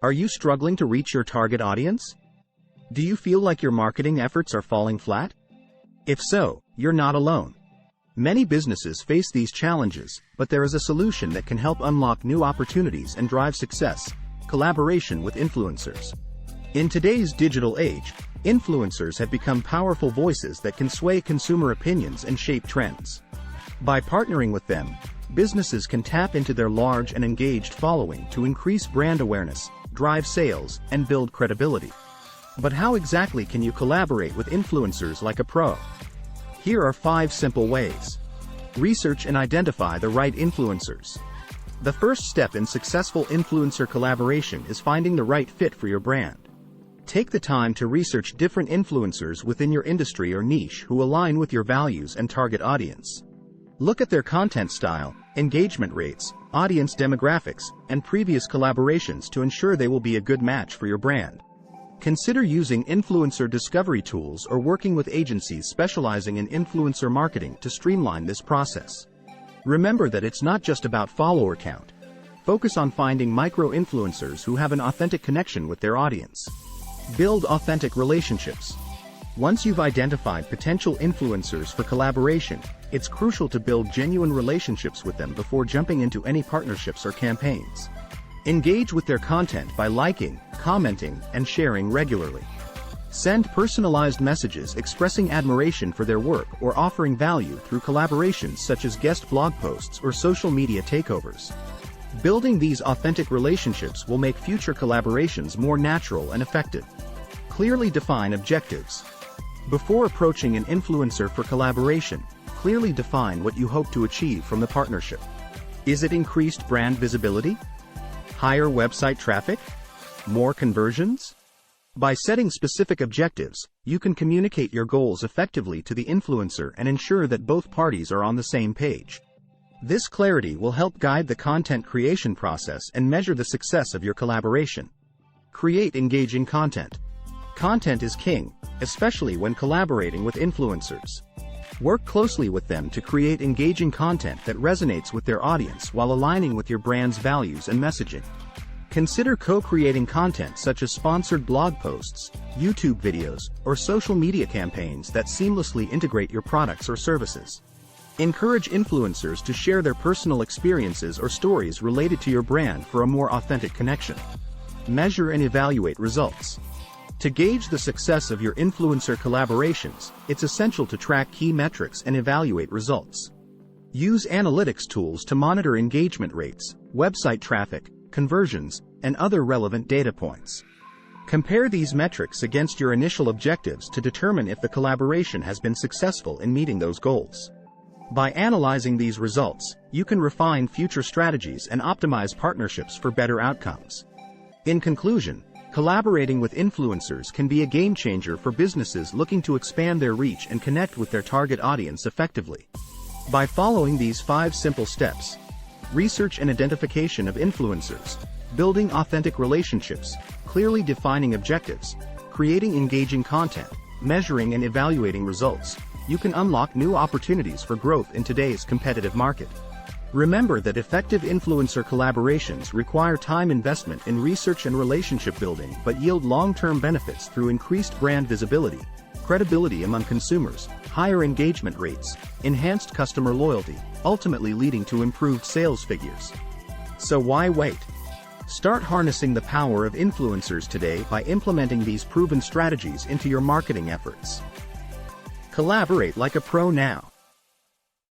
Are you struggling to reach your target audience? Do you feel like your marketing efforts are falling flat? If so, you're not alone. Many businesses face these challenges, but there is a solution that can help unlock new opportunities and drive success: collaboration with influencers. In today's digital age, influencers have become powerful voices that can sway consumer opinions and shape trends. By partnering with them, businesses can tap into their large and engaged following to increase brand awareness, drive sales, and build credibility. But how exactly can you collaborate with influencers like a pro? Here are 5 simple ways. Research and identify the right influencers. The first step in successful influencer collaboration is finding the right fit for your brand. Take the time to research different influencers within your industry or niche who align with your values and target audience. Look at their content style, engagement rates, audience demographics, and previous collaborations to ensure they will be a good match for your brand. Consider using influencer discovery tools or working with agencies specializing in influencer marketing to streamline this process. Remember that it's not just about follower count. Focus on finding micro-influencers who have an authentic connection with their audience. Build authentic relationships. Once you've identified potential influencers for collaboration, it's crucial to build genuine relationships with them before jumping into any partnerships or campaigns. Engage with their content by liking, commenting, and sharing regularly. Send personalized messages expressing admiration for their work or offering value through collaborations such as guest blog posts or social media takeovers. Building these authentic relationships will make future collaborations more natural and effective. Clearly define objectives. Before approaching an influencer for collaboration, clearly define what you hope to achieve from the partnership. Is it increased brand visibility? Higher website traffic? More conversions? By setting specific objectives, you can communicate your goals effectively to the influencer and ensure that both parties are on the same page. This clarity will help guide the content creation process and measure the success of your collaboration. Create engaging content. Content is king, especially when collaborating with influencers. Work closely with them to create engaging content that resonates with their audience while aligning with your brand's values and messaging. Consider co-creating content such as sponsored blog posts, YouTube videos, or social media campaigns that seamlessly integrate your products or services. Encourage influencers to share their personal experiences or stories related to your brand for a more authentic connection. Measure and evaluate results. To gauge the success of your influencer collaborations, it's essential to track key metrics and evaluate results. Use analytics tools to monitor engagement rates, website traffic, conversions, and other relevant data points. Compare these metrics against your initial objectives to determine if the collaboration has been successful in meeting those goals. By analyzing these results, you can refine future strategies and optimize partnerships for better outcomes. In conclusion, collaborating with influencers can be a game changer for businesses looking to expand their reach and connect with their target audience effectively. By following these 5 simple steps: research and identification of influencers, building authentic relationships, clearly defining objectives, creating engaging content, measuring and evaluating results, you can unlock new opportunities for growth in today's competitive market. Remember that effective influencer collaborations require time investment in research and relationship building but yield long-term benefits through increased brand visibility, credibility among consumers, higher engagement rates, enhanced customer loyalty, ultimately leading to improved sales figures. So why wait? Start harnessing the power of influencers today by implementing these proven strategies into your marketing efforts. Collaborate like a pro now.